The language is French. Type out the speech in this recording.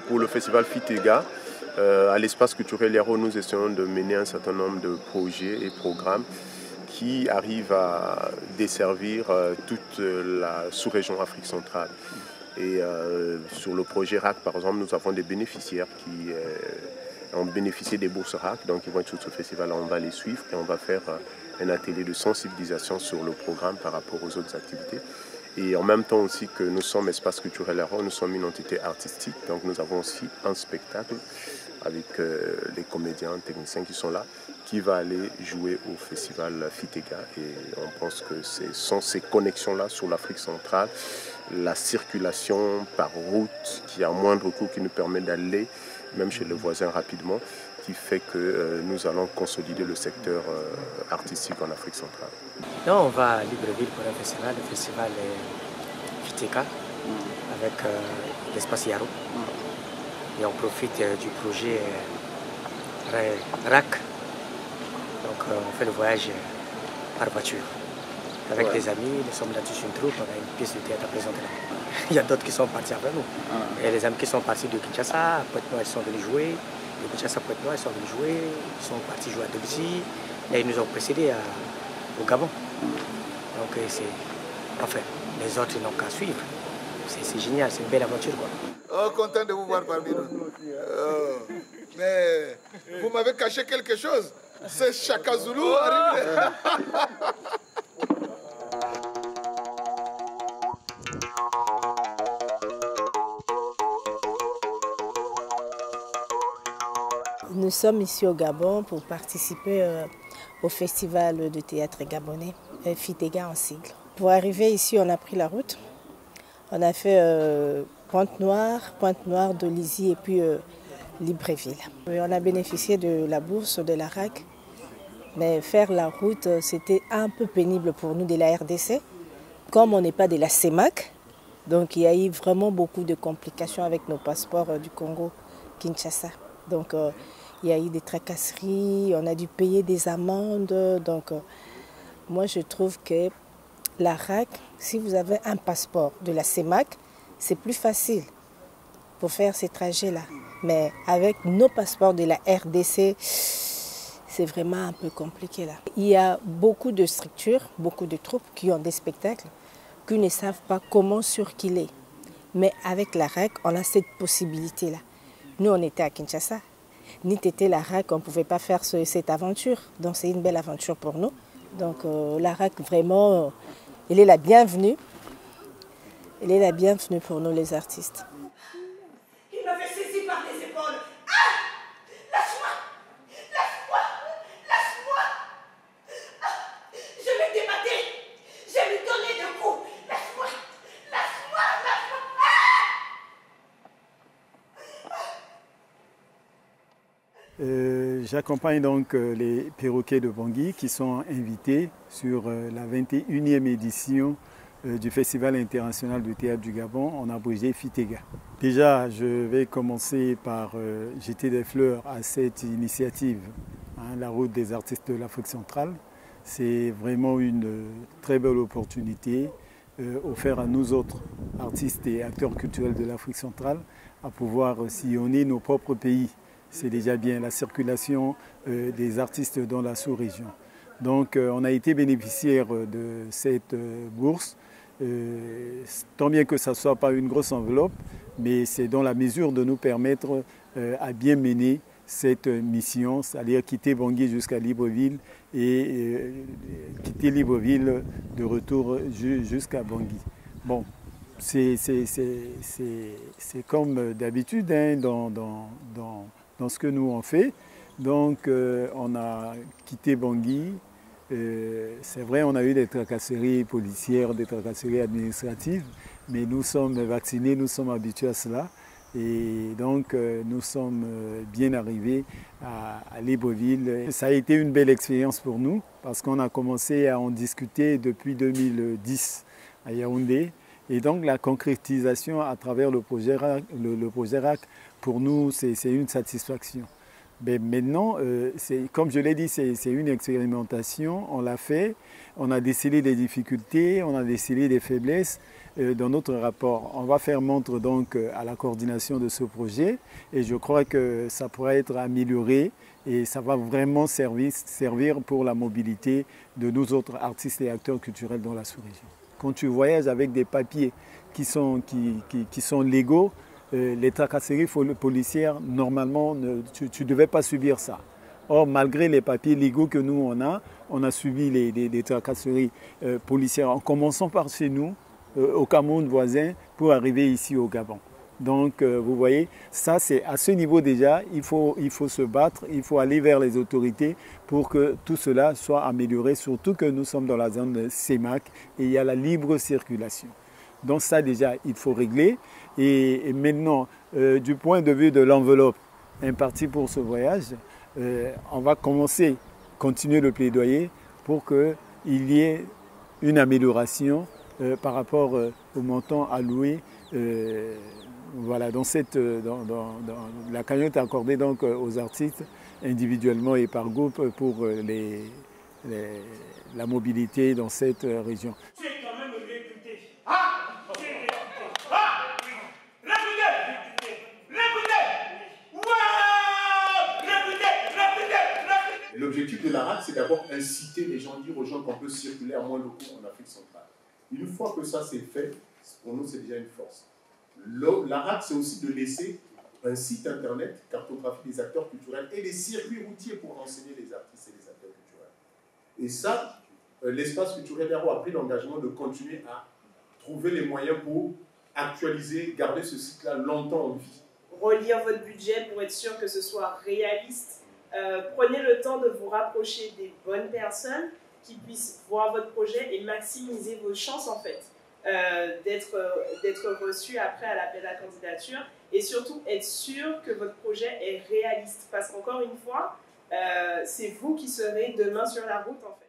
pour le festival Fitega, à l'espace culturel Yaro, nous essayons de mener un certain nombre de projets et programmes qui arrivent à desservir toute la sous-région Afrique centrale. Et sur le projet RAC, par exemple, nous avons des bénéficiaires qui ont bénéficié des bourses RAC, donc ils vont être sur ce festival, on va les suivre et on va faire un atelier de sensibilisation sur le programme par rapport aux autres activités. Et en même temps aussi que nous sommes Espace Culturel Yaro, nous sommes une entité artistique, donc nous avons aussi un spectacle avec les comédiens, techniciens qui sont là, qui va aller jouer au festival Fitega. Et on pense que ce sont ces connexions-là sur l'Afrique centrale, la circulation par route qui a moindre coût, qui nous permet d'aller même chez le voisin rapidement, qui fait que nous allons consolider le secteur artistique en Afrique centrale. Non, on va à Libreville pour un festival, le festival Fitega, avec l'espace Yaro. Et on profite du projet RAC. Donc on fait le voyage par voiture. Avec des amis, nous sommes là tous une troupe, on a une pièce de théâtre à présenter là. Il y a d'autres qui sont partis avec nous. Il y a les amis qui sont partis de Kinshasa, à Pointe-Noire, ils sont venus jouer. De Kinshasa à Pointe-Noire, ils sont venus jouer. Ils sont partis jouer à Debussy. Là, ils nous ont précédés au Gabon. Donc enfin, les autres n'ont qu'à suivre. C'est génial, c'est une belle aventure, quoi. Oh, content de vous voir parmi nous. Mais vous m'avez caché quelque chose. C'est Chaka Zulu arrivé. Nous sommes ici au Gabon pour participer au festival de théâtre gabonais, Fitega en sigle. Pour arriver ici, on a pris la route. On a fait Pointe-Noire, Dolisie et puis Libreville. Et on a bénéficié de la bourse de la RAC, mais faire la route, c'était un peu pénible pour nous de la RDC. Comme on n'est pas de la CEMAC, donc il y a eu vraiment beaucoup de complications avec nos passeports du Congo, Kinshasa. Donc il y a eu des tracasseries, on a dû payer des amendes. Donc moi je trouve que la RAC, si vous avez un passeport de la CEMAC, c'est plus facile pour faire ces trajets-là. Mais avec nos passeports de la RDC, c'est vraiment un peu compliqué là. Il y a beaucoup de structures, beaucoup de troupes qui ont des spectacles, qui ne savent pas comment circuler. Mais avec la RAC, on a cette possibilité-là. Nous, on était à Kinshasa. Ni t'étais la RAC, on ne pouvait pas faire cette aventure. Donc c'est une belle aventure pour nous. Donc la RAC, vraiment, elle est la bienvenue. Elle est la bienvenue pour nous, les artistes. Il m'avait saisi par les épaules. Ah! Lâche-moi! Lâche-moi! Lâche-moi! Ah! Je vais débattre. Je vais lui donner des coups. Lâche-moi! Lâche-moi! Lâche-moi! Ah! J'accompagne donc les perroquets de Bangui qui sont invités sur la 21e édition du Festival international du théâtre du Gabon en abrégé Fitega. Déjà, je vais commencer par jeter des fleurs à cette initiative, la route des artistes de l'Afrique centrale. C'est vraiment une très belle opportunité offerte à nous autres artistes et acteurs culturels de l'Afrique centrale à pouvoir sillonner nos propres pays. C'est déjà bien la circulation des artistes dans la sous-région. Donc on a été bénéficiaire de cette bourse, tant bien que ça ne soit pas une grosse enveloppe, mais c'est dans la mesure de nous permettre à bien mener cette mission, c'est-à-dire quitter Bangui jusqu'à Libreville et quitter Libreville de retour jusqu'à Bangui. Bon, c'est comme d'habitude dans ce que nous on fait. Donc on a quitté Bangui. C'est vrai, on a eu des tracasseries policières, des tracasseries administratives, mais nous sommes vaccinés, nous sommes habitués à cela. Et donc nous sommes bien arrivés à Libreville. Ça a été une belle expérience pour nous parce qu'on a commencé à en discuter depuis 2010 à Yaoundé. Et donc la concrétisation à travers le projet RAC, pour nous, c'est une satisfaction. Mais maintenant, comme je l'ai dit, c'est une expérimentation, on l'a fait, on a décelé des difficultés, on a décelé des faiblesses dans notre rapport. On va faire montre donc à la coordination de ce projet et je crois que ça pourra être amélioré et ça va vraiment servir pour la mobilité de nos autres artistes et acteurs culturels dans la sous-région. Quand tu voyages avec des papiers qui sont légaux, les tracasseries policières, normalement, tu ne devais pas subir ça. Or, malgré les papiers légaux que nous, on a subi les tracasseries policières en commençant par chez nous, au Cameroun voisin, pour arriver ici au Gabon. Donc, vous voyez, ça, c'est à ce niveau déjà, il faut se battre, il faut aller vers les autorités pour que tout cela soit amélioré, surtout que nous sommes dans la zone de CEMAC et il y a la libre circulation. Donc ça déjà, il faut régler. Et maintenant, du point de vue de l'enveloppe impartie pour ce voyage, on va continuer le plaidoyer pour qu'il y ait une amélioration par rapport au montant alloué. Voilà, dans la cagnotte accordée donc aux artistes individuellement et par groupe pour la mobilité dans cette région. L'objectif de la RAC, c'est d'abord inciter les gens, dire aux gens qu'on peut circuler à moins de coûts en Afrique centrale. Une fois que ça c'est fait, pour nous c'est déjà une force. La RAC, c'est aussi de laisser un site internet, cartographie des acteurs culturels et des circuits routiers pour enseigner les artistes et les acteurs culturels. Et ça, l'espace culturel Yaro a pris l'engagement de continuer à trouver les moyens pour actualiser, garder ce site-là longtemps en vie. Relire votre budget pour être sûr que ce soit réaliste. Prenez le temps de vous rapprocher des bonnes personnes qui puissent voir votre projet et maximiser vos chances en fait d'être reçu après à l'appel à candidature et surtout être sûr que votre projet est réaliste parce qu'encore une fois c'est vous qui serez demain sur la route en fait.